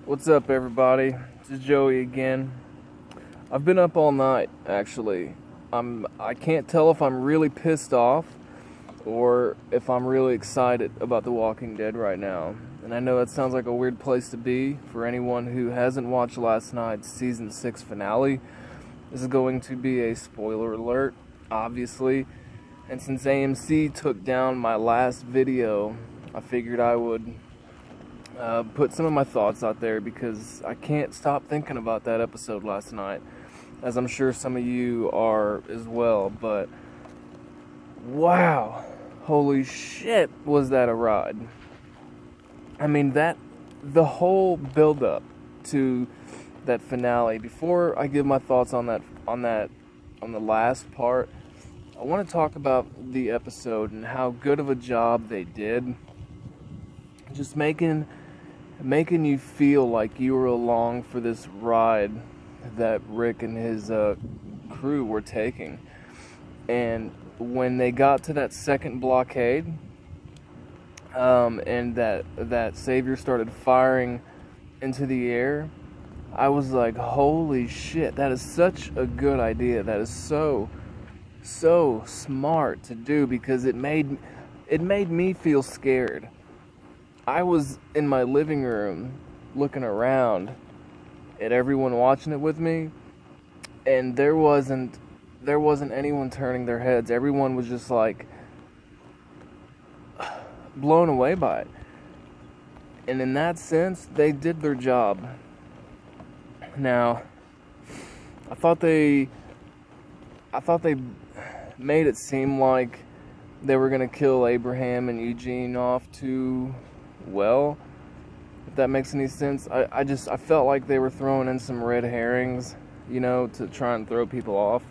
What's up, everybody? This is Joey again. I've been up all night, actually. I can't tell if I'm really pissed off or if I'm really excited about The Walking Dead right now. And I know that sounds like a weird place to be for anyone who hasn't watched last night's season 6 finale. This is going to be a spoiler alert, obviously. And since AMC took down my last video, I figured I would put some of my thoughts out there because I can't stop thinking about that episode last night, as I'm sure some of you are as well. But wow, holy shit, was that a ride. I mean, the whole build up to that finale. Before I give my thoughts on the last part, I want to talk about the episode and how good of a job they did just making you feel like you were along for this ride that Rick and his crew were taking. And when they got to that second blockade, and that Savior started firing into the air, I was like, holy shit, that is such a good idea. That is so smart to do, because it made me feel scared. I was in my living room looking around at everyone watching it with me, and there wasn't anyone turning their heads. Everyone was just like blown away by it. And in that sense, they did their job. Now, I thought they made it seem like they were gonna kill Abraham and Eugene off too well, if that makes any sense. I felt like they were throwing in some red herrings, to try and throw people off.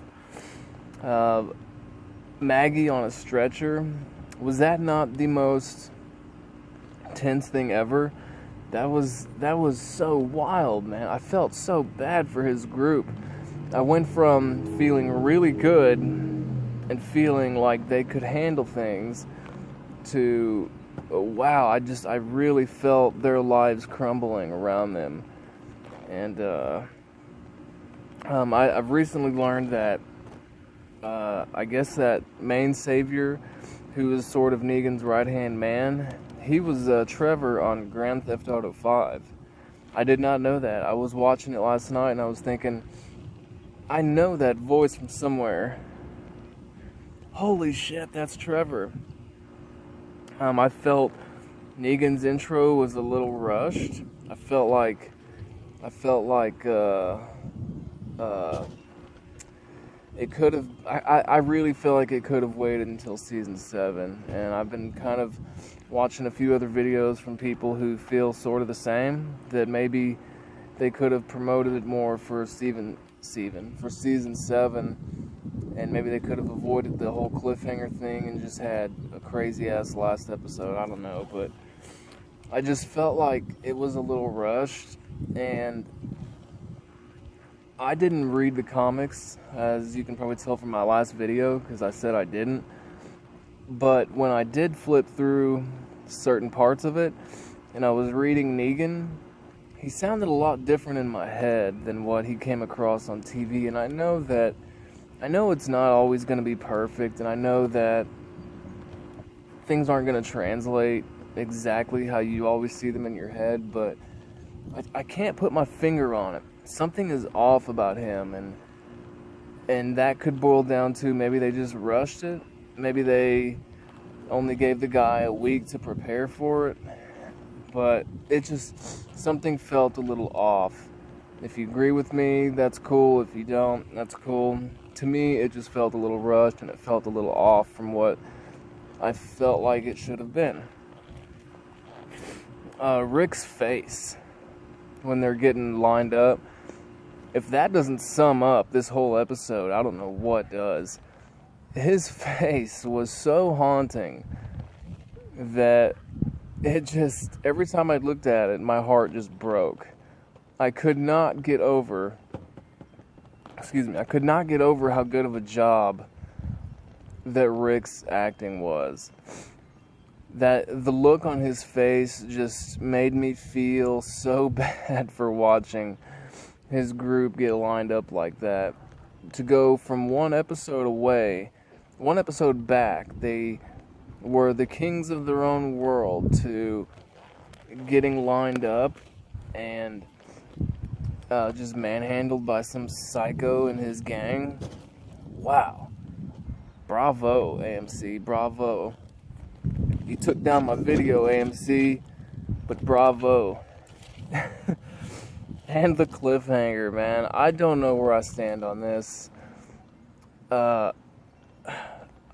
Maggie on a stretcher, was that not the most tense thing ever? That was so wild, man. I felt so bad for his group. I went from feeling really good and feeling like they could handle things to wow, I really felt their lives crumbling around them. And I've recently learned that I guess that main savior, who is sort of Negan's right-hand man, he was Trevor on Grand Theft Auto 5. I did not know that. I was watching it last night and I was thinking, I know that voice from somewhere. Holy shit, that's Trevor. I felt Negan's intro was a little rushed. I felt like it could have. I really feel like it could have waited until season 7. And I've been kind of watching a few other videos from people who feel sort of the same, that maybe they could have promoted it more for season 7. And maybe they could have avoided the whole cliffhanger thing and just had a crazy-ass last episode. I don't know, but I just felt like it was a little rushed. And I didn't read the comics, as you can probably tell from my last video, because I said I didn't. But when I did flip through certain parts of it, and I was reading Negan, he sounded a lot different in my head than what he came across on TV. And I know it's not always going to be perfect, and I know that things aren't going to translate exactly how you always see them in your head, but I can't put my finger on it. Something is off about him, and that could boil down to maybe they just rushed it. Maybe they only gave the guy a week to prepare for it, but something felt a little off. If you agree with me, that's cool. If you don't, that's cool. To me, it just felt a little rushed, and it felt a little off from what I felt like it should have been. Rick's face when they're getting lined up, if that doesn't sum up this whole episode, I don't know what does. His face was so haunting that it just, every time I looked at it, my heart just broke. I could not get over how good of a job that Rick's acting was. that the look on his face just made me feel so bad for watching his group get lined up like that. To go from one episode back, they were the kings of their own world, to getting lined up and just manhandled by some psycho and his gang. Wow. Bravo, AMC, bravo. You took down my video, AMC, but bravo. And the cliffhanger, man. I don't know where I stand on this. I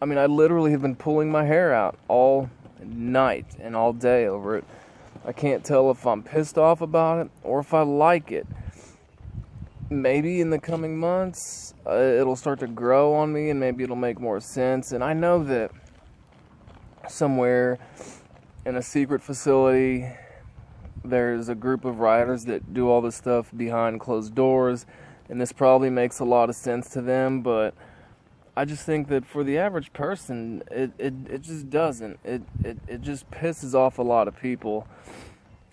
mean, I literally have been pulling my hair out all night and all day over it. I can't tell if I'm pissed off about it or if I like it. Maybe in the coming months, it'll start to grow on me and maybe it'll make more sense. And I know that somewhere in a secret facility, there's a group of writers that do all this stuff behind closed doors, and this probably makes a lot of sense to them, but I just think that for the average person, it just doesn't. It just pisses off a lot of people.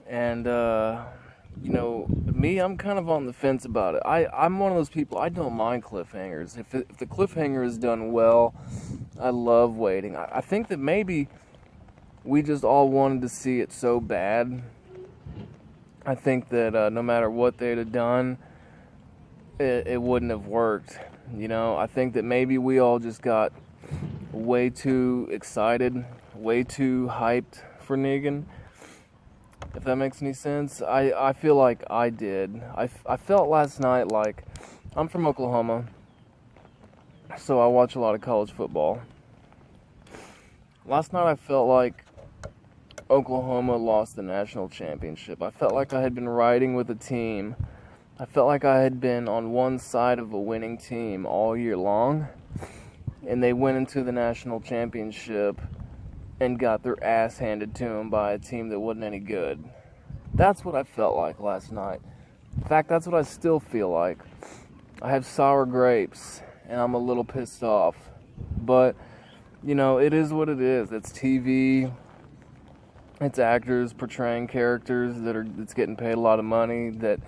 And, you know, me, I'm kind of on the fence about it. I'm one of those people, I don't mind cliffhangers. If the cliffhanger is done well, I love waiting. I think that maybe we just all wanted to see it so bad. I think that no matter what they'd have done, it wouldn't have worked. You know, I think that maybe we all just got way too excited, way too hyped for Negan. If that makes any sense. I feel like I did. I felt last night like, I'm from Oklahoma, so I watch a lot of college football. Last night I felt like Oklahoma lost the national championship. I felt like I had been riding with a team. I felt like I had been on one side of a winning team all year long, and they went into the national championship and got their ass handed to them by a team that wasn't any good. That's what I felt like last night. In fact, that's what I still feel like. I have sour grapes, and I'm a little pissed off. But, you know, it is what it is. It's TV. It's actors portraying characters that's getting paid a lot of money, that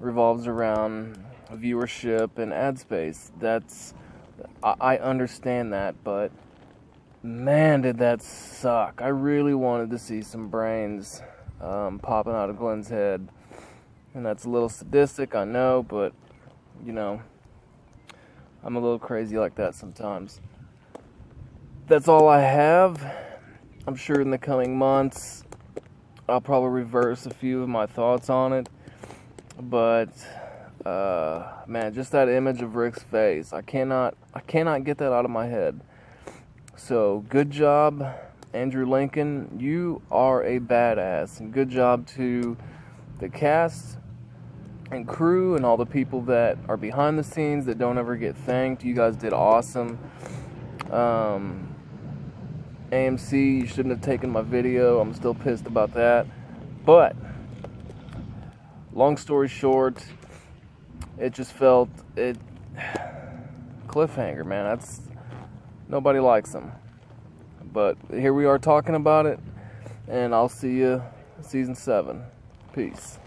revolves around viewership and ad space. I understand that, but man, did that suck. I really wanted to see some brains popping out of Glenn's head. And that's a little sadistic, I know, but, you know, I'm a little crazy like that sometimes. That's all I have. I'm sure in the coming months, I'll probably reverse a few of my thoughts on it. But, man, just that image of Rick's face, I cannot get that out of my head. So, good job, Andrew Lincoln. You are a badass. And good job to the cast and crew and all the people that are behind the scenes that don't ever get thanked. You guys did awesome. AMC, you shouldn't have taken my video. I'm still pissed about that. But, long story short, it just felt, cliffhanger, man. Nobody likes them. But here we are talking about it, and I'll see you season 7. Peace.